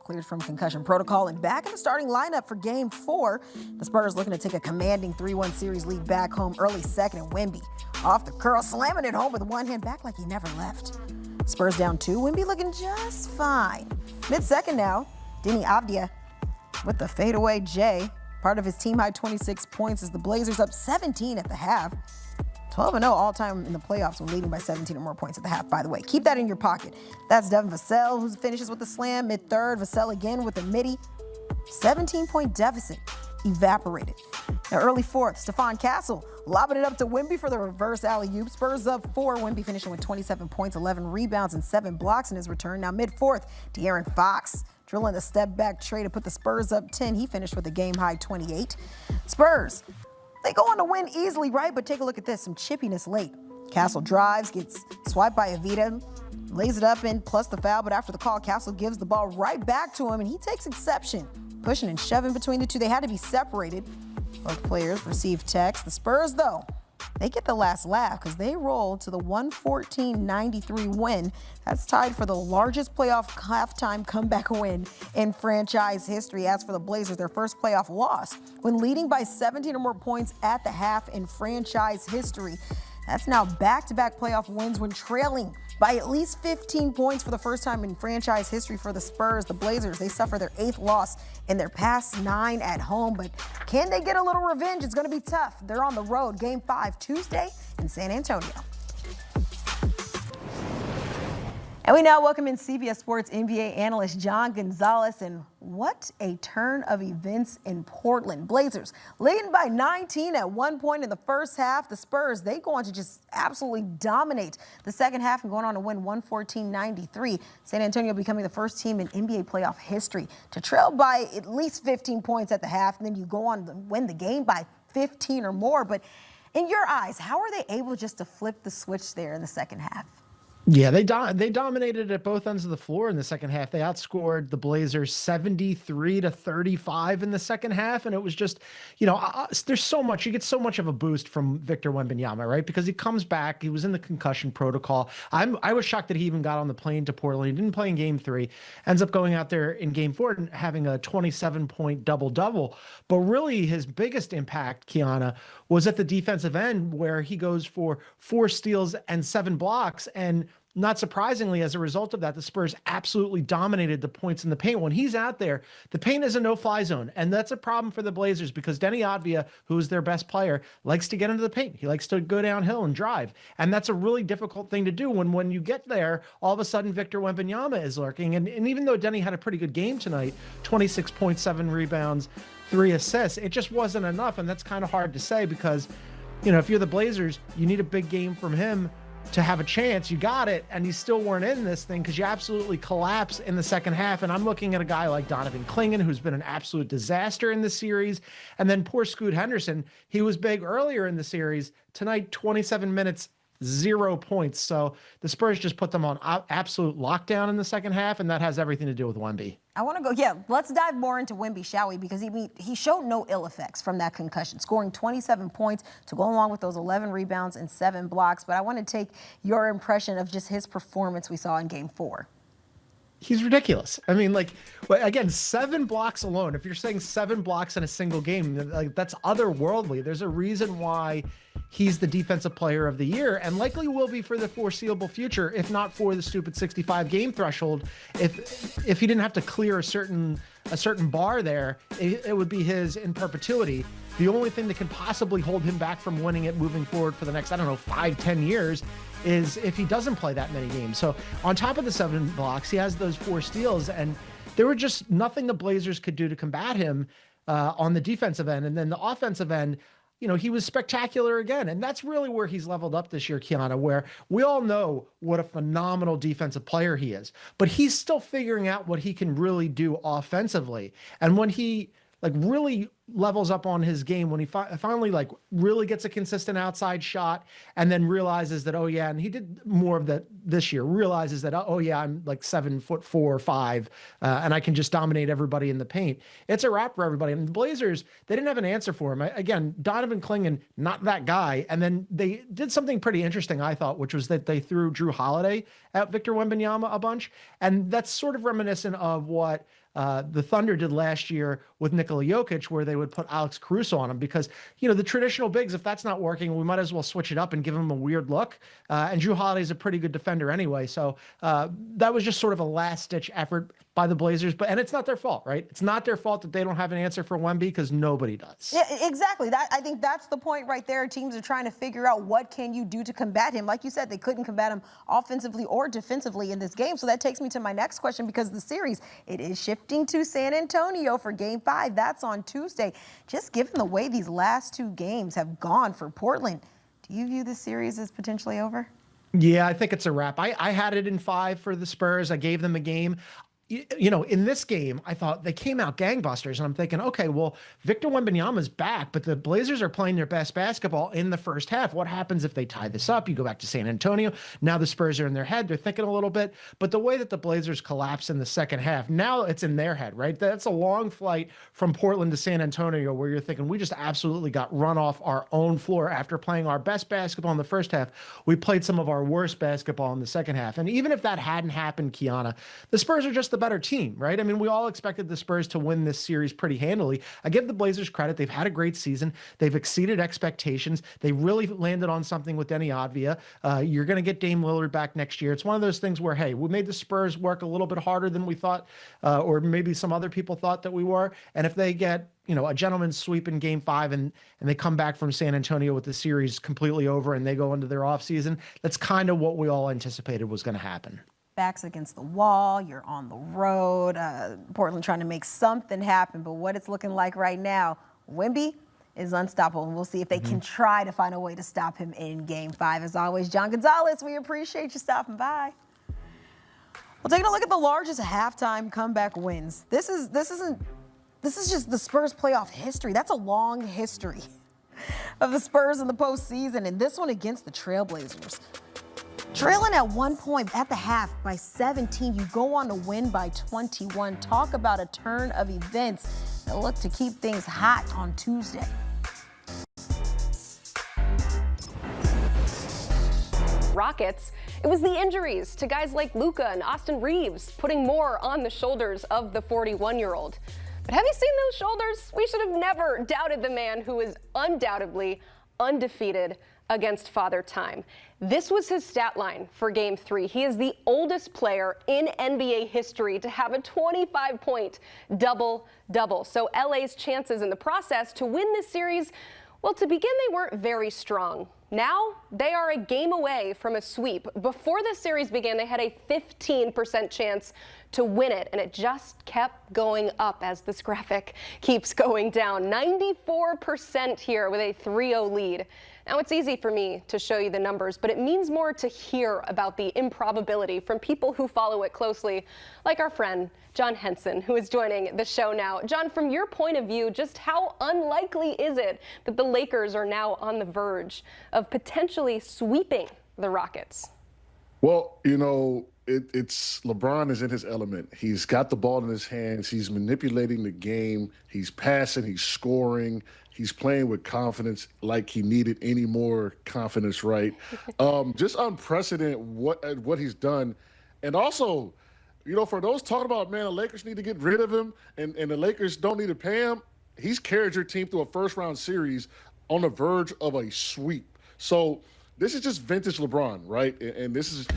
cleared from concussion protocol and back in the starting lineup for Game 4. The Spurs looking to take a commanding 3-1 series lead back home early second, and Wemby off the curl, slamming it home with one hand back like he never left. Spurs down 2, Wemby looking just fine. Mid-second now, Denny Avdia with the fadeaway J, part of his team-high 26 points as the Blazers up 17 at the half. 12-0 all-time in the playoffs when leading by 17 or more points at the half, by the way. Keep that in your pocket. That's Devin Vassell, who finishes with the slam mid-third. Vassell again with the midi. 17-point deficit evaporated. Now, early fourth, Stephon Castle lobbing it up to Wemby for the reverse alley-oop. Spurs up 4. Wemby finishing with 27 points, 11 rebounds, and 7 blocks in his return. Now, mid-fourth, De'Aaron Fox drilling the step-back tray to put the Spurs up 10. He finished with a game-high 28. Spurs, they go on to win easily, right? But take a look at this, some chippiness late. Castle drives, gets swiped by Avita, lays it up in, plus the foul, but after the call, Castle gives the ball right back to him, and he takes exception, pushing and shoving between the two. They had to be separated. Both players received text. The Spurs, though, they get the last laugh because they roll to the 114-93 win. That's tied for the largest playoff halftime comeback win in franchise history. As for the Blazers, their first playoff loss when leading by 17 or more points at the half in franchise history. That's now back-to-back playoff wins when trailing by at least 15 points for the first time in franchise history for the Spurs. The Blazers, they suffer their 8th loss in their past 9 at home, but can they get a little revenge? It's going to be tough. They're on the road, Game 5 Tuesday in San Antonio. And we now welcome in CBS Sports NBA analyst John Gonzalez. And what a turn of events in Portland. Blazers leading by 19 at one point in the first half. The Spurs, they go on to just absolutely dominate the second half and going on to win 114-93. San Antonio becoming the first team in NBA playoff history to trail by at least 15 points at the half. And then you go on to win the game by 15 or more. But in your eyes, how are they able just to flip the switch there in the second half? Yeah, they dominated at both ends of the floor in the second half. They outscored the Blazers 73-35 in the second half, and it was just, there's so much. You get so much of a boost from Victor Wembanyama, right? Because he comes back. He was in the concussion protocol. I was shocked that he even got on the plane to Portland. He didn't play in Game 3. Ends up going out there in Game 4 and having a 27-point double-double. But really, his biggest impact, Kiana, was at the defensive end where he goes for 4 steals and 7 blocks. And not surprisingly, as a result of that, the Spurs absolutely dominated the points in the paint. When he's out there, the paint is a no-fly zone, and that's a problem for the Blazers because Denny Avdia, who is their best player, likes to get into the paint. He likes to go downhill and drive, and that's a really difficult thing to do when you get there, all of a sudden Victor Wembanyama is lurking. And even though Denny had a pretty good game tonight, 26.7 rebounds, 3 assists, it just wasn't enough, and that's kind of hard to say because, if you're the Blazers, you need a big game from him to have a chance. You got it, and you still weren't in this thing because you absolutely collapsed in the second half. And I'm looking at a guy like Donovan Clingan, who's been an absolute disaster in the series. And then poor Scoot Henderson, he was big earlier in the series. Tonight, 27 minutes, 0 points. So the Spurs just put them on absolute lockdown in the second half, and that has everything to do with Wemby. I want to go, let's dive more into Wemby, shall we? Because he showed no ill effects from that concussion, scoring 27 points to go along with those 11 rebounds and 7 blocks. But I want to take your impression of just his performance we saw in Game 4. He's ridiculous. I mean, again, 7 blocks alone. If you're saying 7 blocks in a single game, that's otherworldly. There's a reason why he's the defensive player of the year and likely will be for the foreseeable future, if not for the stupid 65 game threshold. If he didn't have to clear a certain bar there, it would be his in perpetuity. The only thing that can possibly hold him back from winning it moving forward for the next, 5-10 years is if he doesn't play that many games. So on top of the 7 blocks, he has those 4 steals, and there were just nothing the Blazers could do to combat him on the defensive end. And then the offensive end, he was spectacular again. And that's really where he's leveled up this year, Kiana, where we all know what a phenomenal defensive player he is, but he's still figuring out what he can really do offensively. And when he really levels up on his game, when he finally really gets a consistent outside shot and then realizes that, and he did more of that this year, realizes that, I'm 7'4" or 5, and I can just dominate everybody in the paint. It's a wrap for everybody. And the Blazers, they didn't have an answer for him. Again, Donovan Clingan, not that guy. And then they did something pretty interesting, I thought, which was that they threw Drew Holiday at Victor Wembanyama a bunch. And that's sort of reminiscent of what the Thunder did last year with Nikola Jokic, where they would put Alex Caruso on him because, you know, the traditional bigs, if that's not working, we might as well switch it up and give him a weird look. And Drew Holiday's a pretty good defender anyway. So that was just sort of a last-ditch effort by the Blazers. And it's not their fault, right? It's not their fault that they don't have an answer for Wemby because nobody does. Yeah, exactly. I think that's the point right there. Teams are trying to figure out what can you do to combat him. Like you said, they couldn't combat him offensively or defensively in this game. So that takes me to my next question, because the series, it is shifting to San Antonio for Game 5. That's on Tuesday. Just given the way these last two games have gone for Portland, do you view this series as potentially over? Yeah, I think it's a wrap. I had it in 5 for the Spurs. I gave them a game. You know, in this game, I thought they came out gangbusters, and I'm thinking, okay, well, Victor Wembanyama's back, but the Blazers are playing their best basketball in the first half. What happens if they tie this up? You go back to San Antonio. Now the Spurs are in their head. They're thinking a little bit, but the way that the Blazers collapse in the second half, now it's in their head, right? That's a long flight from Portland to San Antonio where you're thinking we just absolutely got run off our own floor after playing our best basketball in the first half. We played some of our worst basketball in the second half. And even if that hadn't happened, Kiana, the Spurs are just the better team, right? I mean, we all expected the Spurs to win this series pretty handily. I give the Blazers credit. They've had a great season. They've exceeded expectations. They really landed on something with Denny Advia. You're going to get Dame Lillard back next year. It's one of those things where, hey, we made the Spurs work a little bit harder than we thought, or maybe some other people thought that we were. And if they get, you know, a gentleman's sweep in Game 5 and they come back from San Antonio with the series completely over and they go into their offseason, that's kind of what we all anticipated was going to happen. Backs against the wall, you're on the road, Portland trying to make something happen, but what it's looking like right now, Wemby is unstoppable, and we'll see if they can try to find a way to stop him in Game 5. As always, John Gonzalez, we appreciate you stopping by. Well, taking a look at the largest halftime comeback wins. This is just the Spurs playoff history. That's a long history of the Spurs in the postseason, and this one against the Trailblazers. Trailing at 1 point at the half by 17, you go on to win by 21. Talk about a turn of events that look to keep things hot on Tuesday. Rockets, it was the injuries to guys like Luka and Austin Reeves, putting more on the shoulders of the 41-year-old. But have you seen those shoulders? We should have never doubted the man who is undoubtedly undefeated against Father Time. This was his stat line for Game 3. He is the oldest player in NBA history to have a 25-point double-double. So LA's chances in the process to win this series, well, to begin, they weren't very strong. Now, they are a game away from a sweep. Before the series began, they had a 15% chance to win it, and it just kept going up as this graphic keeps going down. 94% here with a 3-0 lead. Now, it's easy for me to show you the numbers, but it means more to hear about the improbability from people who follow it closely, like our friend John Henson, who is joining the show now. John, from your point of view, just how unlikely is it that the Lakers are now on the verge of potentially sweeping the Rockets? Well, you know, it's LeBron is in his element. He's got the ball in his hands. He's manipulating the game. He's passing. He's scoring. He's playing with confidence like he needed any more confidence, right? Just unprecedented what he's done. And also, you know, for those talking about, man, the Lakers need to get rid of him and the Lakers don't need to pay him, he's carried your team through a first-round series on the verge of a sweep. So this is just vintage LeBron, right? And this is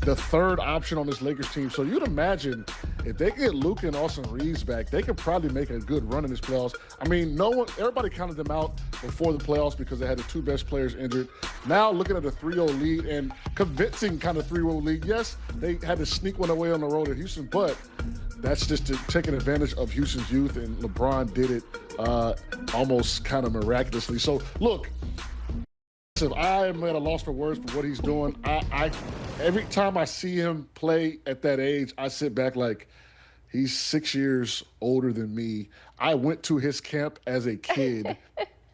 the third option on this Lakers team. So you'd imagine if they get Luka and Austin Reeves back, they could probably make a good run in this playoffs. I mean, everybody counted them out before the playoffs because they had the two best players injured. Now looking at a 3-0 lead and convincing kind of 3-0 lead. Yes, they had to sneak one away on the road at Houston, but that's just taking advantage of Houston's youth, and LeBron did it almost kind of miraculously. So look, if I am at a loss for words for what he's doing, I every time I see him play at that age, I sit back like, he's 6 years older than me. I went to his camp as a kid,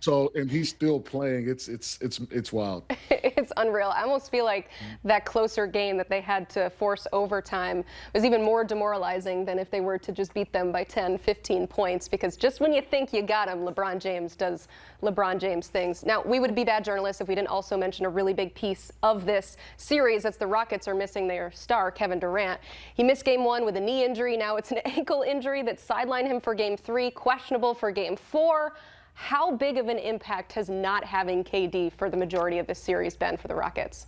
So, and he's still playing. It's wild. It's unreal. I almost feel like that closer game that they had to force overtime was even more demoralizing than if they were to just beat them by 10, 15 points, because just when you think you got him, LeBron James does LeBron James things. Now, we would be bad journalists if we didn't also mention a really big piece of this series. That's the Rockets are missing their star, Kevin Durant. He missed game 1 with a knee injury. Now it's an ankle injury that sidelined him for game 3, questionable for game 4. How big of an impact has not having KD for the majority of this series been for the Rockets?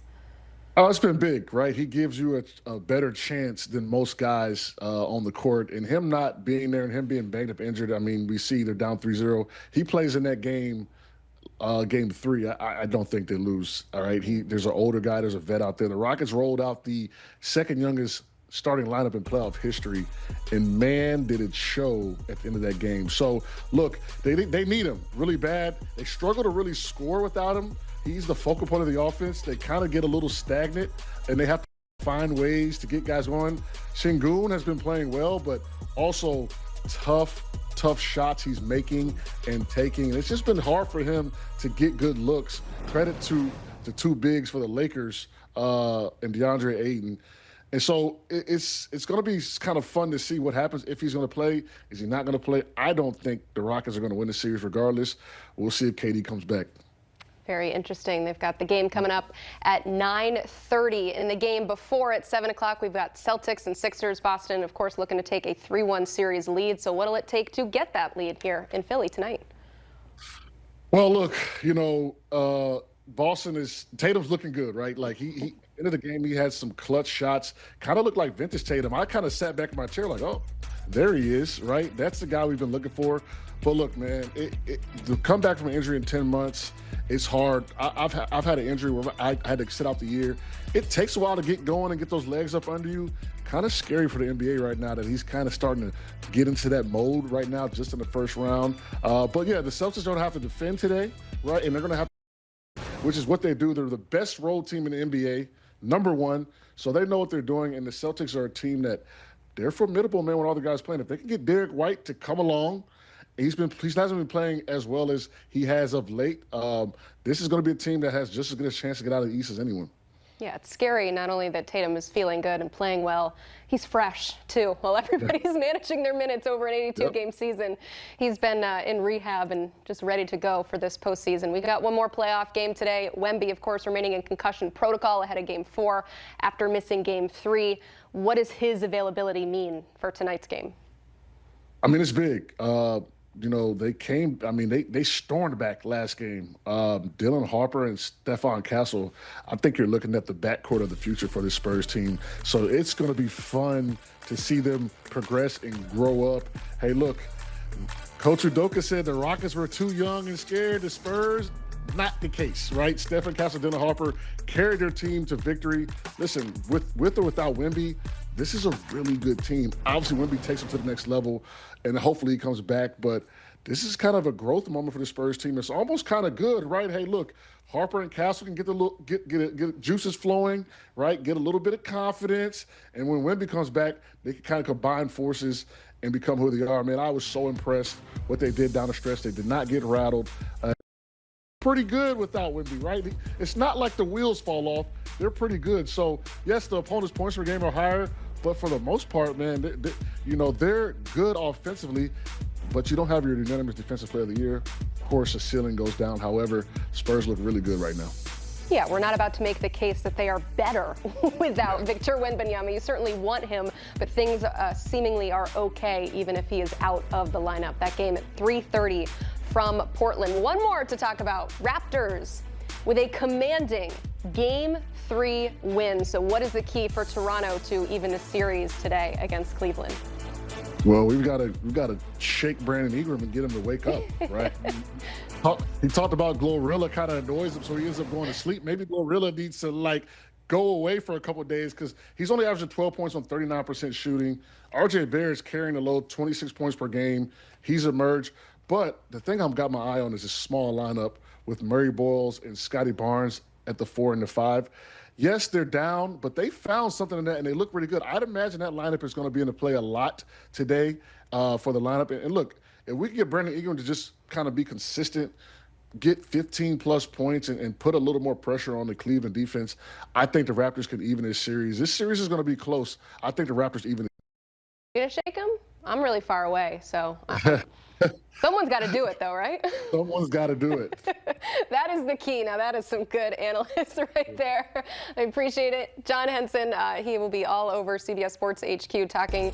Oh, it's been big, right? He gives you a better chance than most guys on the court. And him not being there and him being banged up injured, I mean, we see they're down 3-0. He plays in that game, game 3. I don't think they lose, all right? There's an older guy, there's a vet out there. The Rockets rolled out the second youngest starting lineup in playoff history, and man, did it show at the end of that game. So, look, they need him really bad. They struggle to really score without him. He's the focal point of the offense. They kind of get a little stagnant, and they have to find ways to get guys going. Şengün has been playing well, but also tough shots he's making and taking. And it's just been hard for him to get good looks. Credit to the two bigs for the Lakers and DeAndre Ayton. And so it's going to be kind of fun to see what happens if he's going to play. Is he not going to play? I don't think the Rockets are going to win the series regardless. We'll see if KD comes back. Very interesting. They've got the game coming up at 9:30. In the game before at 7 o'clock, we've got Celtics and Sixers. Boston, of course, looking to take a 3-1 series lead. So what'll it take to get that lead here in Philly tonight? Well, look, Boston Tatum's looking good, right? Like he end of the game, he had some clutch shots, kind of looked like vintage Tatum. I kind of sat back in my chair like, oh, there he is, right? That's the guy we've been looking for. But look, man, to come back from an injury in 10 months, it's hard. I've had an injury where I had to sit out the year. It takes a while to get going and get those legs up under you. Kind of scary for the NBA right now that he's kind of starting to get into that mode right now, just in the first round. But yeah, the Celtics don't have to defend today, right? And they're going to have, which is what they do. They're the best road team in the NBA. Number 1, so they know what they're doing, and the Celtics are a team that they're formidable, man, when all the guys playing. If they can get Derek White to come along, he hasn't been playing as well as he has of late. This is going to be a team that has just as good a chance to get out of the East as anyone. Yeah, it's scary not only that Tatum is feeling good and playing well, he's fresh too. While everybody's managing their minutes over an 82-game season, he's been in rehab and just ready to go for this postseason. We got one more playoff game today. Wemby, of course, remaining in concussion protocol ahead of game 4 after missing game 3. What does his availability mean for tonight's game? I mean, it's big. They stormed back last game. Dylan Harper and Stephon Castle, I think you're looking at the backcourt of the future for this Spurs team. So it's going to be fun to see them progress and grow up. Hey, look, Coach Udoka said the Rockets were too young and scared. The Spurs, not the case, right? Stephon Castle, Dylan Harper carried their team to victory. Listen, with or without Wemby, this is a really good team. Obviously, Wemby takes them to the next level, and hopefully he comes back. But this is kind of a growth moment for the Spurs team. It's almost kind of good, right? Hey, look, Harper and Castle can get juices flowing, right? Get a little bit of confidence, and when Wemby comes back, they can kind of combine forces and become who they are. Man, I was so impressed what they did down the stretch. They did not get rattled. Pretty good without Wemby, right? It's not like the wheels fall off. They're pretty good. So, yes, the opponent's points per game are higher, but for the most part, man, they're good offensively, but you don't have your unanimous defensive player of the year. Of course, the ceiling goes down. However, Spurs look really good right now. Yeah, we're not about to make the case that they are better without Victor Wembanyama. You certainly want him, but things seemingly are okay even if he is out of the lineup. That game at 3:30 from Portland. One more to talk about. Raptors with a commanding Game 3 win. So what is the key for Toronto to even the series today against Cleveland? Well, we've got to shake Brandon Ingram and get him to wake up, right? He talked about Glorilla kind of annoys him, so he ends up going to sleep. Maybe Glorilla needs to go away for a couple of days because he's only averaging 12 points on 39% shooting. RJ Barrett's carrying the load, 26 points per game. He's emerged. But the thing I've got my eye on is this small lineup with Murray Boyles and Scotty Barnes at the 4 and the 5. Yes, they're down, but they found something in that, and they look really good. I'd imagine that lineup is going to be in the play a lot today for the lineup. And look, if we can get Brandon Ingram to just kind of be consistent, get 15-plus points and put a little more pressure on the Cleveland defense, I think the Raptors could even this series. This series is going to be close. I think the Raptors even. You gonna shake him? I'm really far away, so someone's got to do it, though, right? Someone's got to do it. That is the key. Now, that is some good analysts right there. I appreciate it. John Henson, he will be all over CBS Sports HQ talking